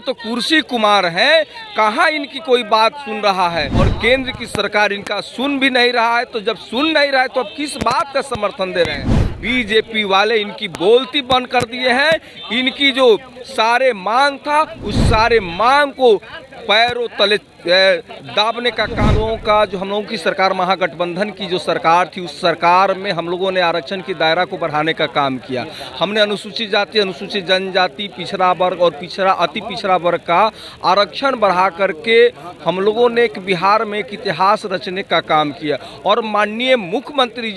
तो कुर्सी कुमार हैं, कहाँ इनकी कोई बात सुन रहा है और केंद्र की सरकार इनका सुन भी नहीं रहा है। तो जब सुन नहीं रहा है तो अब किस बात का समर्थन दे रहे हैं? बीजेपी वाले इनकी बोलती बंद कर दिए हैं। इनकी जो सारे मांग था उस सारे मांग को पैरों तले दाबने का कानूनों का जो हम लोगों की सरकार महागठबंधन की जो सरकार थी उस सरकार में हम लोगों ने आरक्षण की दायरा को बढ़ाने का काम किया। हमने अनुसूचित जाति, अनुसूचित जनजाति, पिछड़ा वर्ग और अति पिछड़ा वर्ग का आरक्षण बढ़ा करके हम लोगों ने एक बिहार में एक इतिहास रचने का काम किया। और माननीय मुख्यमंत्री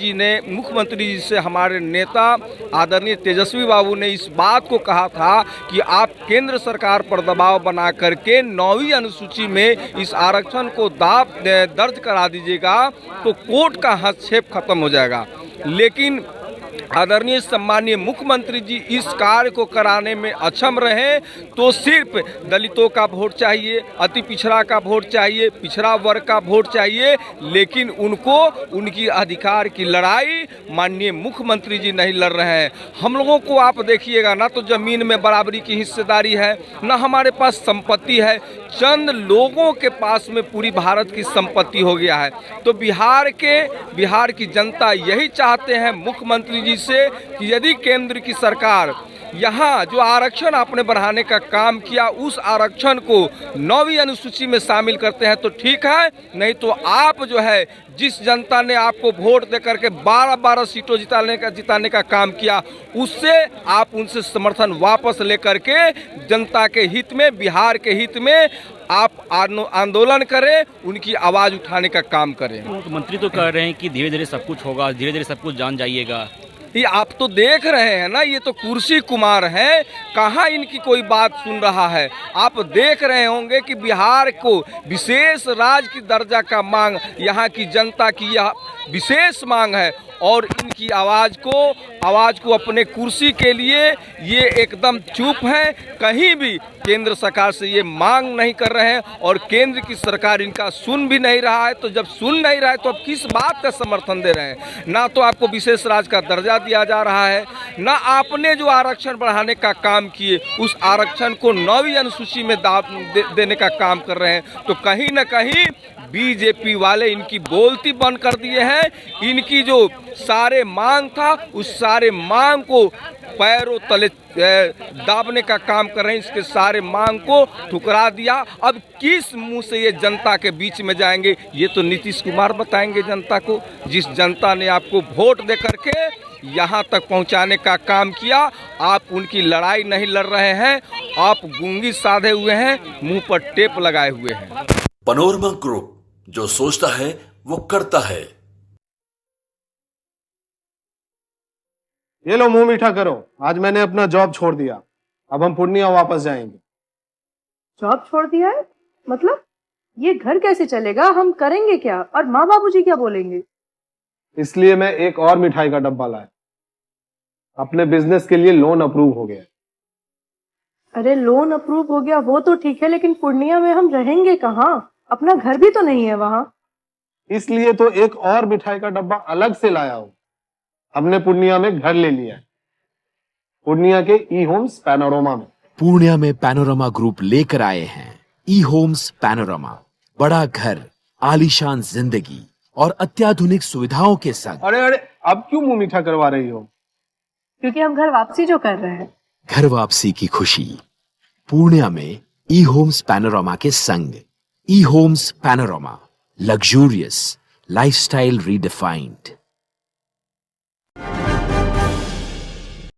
जी से हमारे नेता आदरणीय तेजस्वी बाबू ने इस बात को कहा था कि आप केंद्र सरकार पर दबाव बना करके 9वीं अनुसूची में इस आरक्षण को दर्ज करा दीजिएगा तो कोर्ट का हस्तक्षेप खत्म हो जाएगा। लेकिन आदरणीय सम्मानीय मुख्यमंत्री जी इस कार्य को कराने में अक्षम रहे। तो सिर्फ दलितों का वोट चाहिए, अति पिछड़ा का वोट चाहिए, पिछड़ा वर्ग का वोट चाहिए, लेकिन उनको उनकी अधिकार की लड़ाई माननीय मुख्यमंत्री जी नहीं लड़ रहे हैं। हम लोगों को आप देखिएगा ना, तो जमीन में बराबरी की हिस्सेदारी है, ना हमारे पास संपत्ति है। चंद लोगों के पास में पूरी भारत की संपत्ति हो गया है। तो बिहार की जनता यही चाहते हैं मुख्यमंत्री जी से कि यदि केंद्र की सरकार यहाँ जो आरक्षण आपने बढ़ाने का काम किया उस आरक्षण को 9वीं अनुसूची में शामिल करते हैं तो ठीक है, नहीं तो आप जो है जिस जनता ने आपको वोट दे करके 12-12 सीटों जिताने का काम किया उससे आप उनसे समर्थन वापस लेकर के जनता के हित में, बिहार के हित में आप आंदोलन करें, उनकी आवाज़ उठाने का काम करें। मुख्यमंत्री तो कह रहे हैं कि धीरे धीरे सब कुछ होगा, धीरे धीरे सब कुछ जान जाइएगा। ये आप तो देख रहे हैं ना, ये तो कुर्सी कुमार हैं, कहाँ इनकी कोई बात सुन रहा है। आप देख रहे होंगे कि बिहार को विशेष राज्य की दर्जा का मांग यहाँ की जनता की यह विशेष मांग है और इनकी आवाज़ को अपने कुर्सी के लिए ये एकदम चुप हैं। कहीं भी केंद्र सरकार से ये मांग नहीं कर रहे हैं और केंद्र की सरकार इनका सुन भी नहीं रहा है। तो जब सुन नहीं रहा है तो अब किस बात का समर्थन दे रहे हैं? ना तो आपको विशेष राज्य का दर्जा दिया जा रहा है, ना आपने जो आरक्षण बढ़ाने का काम किए उस आरक्षण को 9वीं अनुसूची में देने का काम कर रहे हैं। तो कहीं ना कहीं बीजेपी वाले इनकी बोलती बंद कर दिए हैं। इनकी जो सारे मांग था उस सारे मांग को पैरों तले दाबने का काम कर रहे हैं। इसके सारे मांग को ठुकरा दिया। अब किस मुंह से ये जनता के बीच में जाएंगे? ये तो नीतीश कुमार बताएंगे जनता को। जिस जनता ने आपको वोट दे करके यहाँ तक पहुँचाने का काम किया, आप उनकी लड़ाई नहीं लड़ रहे हैं, आप गूंगी साधे हुए हैं, मुंह पर टेप लगाए हुए हैं। पैनोरमा ग्रुप, जो सोचता है वो करता है। ये लो मुंह मीठा करो, आज मैंने अपना जॉब छोड़ दिया, अब हम पूर्णिया वापस जाएंगे। जॉब छोड़ दिया है? मतलब ये घर कैसे चलेगा? हम करेंगे क्या? और माँ बाबूजी क्या बोलेंगे? इसलिए मैं एक और मिठाई का डब्बा लाया। अपने बिजनेस के लिए लोन अप्रूव हो गया। अरे लोन अप्रूव हो गया वो तो ठीक है, लेकिन पूर्णिया में हम रहेंगे कहाँ? अपना घर भी तो नहीं है वहाँ। इसलिए तो एक और मिठाई का डब्बा अलग से लाया हूँ। हमने पूर्णिया में घर ले लिया है, पूर्णिया के ई होम्स पैनोरमा में। पूर्णिया में पैनोरमा ग्रुप लेकर आए हैं ई होम्स पैनोरमा। बड़ा घर, आलीशान जिंदगी और अत्याधुनिक सुविधाओं के संग। अरे अब क्यों मुंह मीठा करवा रही हो? क्योंकि हम घर वापसी जो कर रहे हैं। घर वापसी की खुशी पूर्णिया में ई होम्स पैनोरमा के संग। ई Homes Panorama, luxurious lifestyle redefined.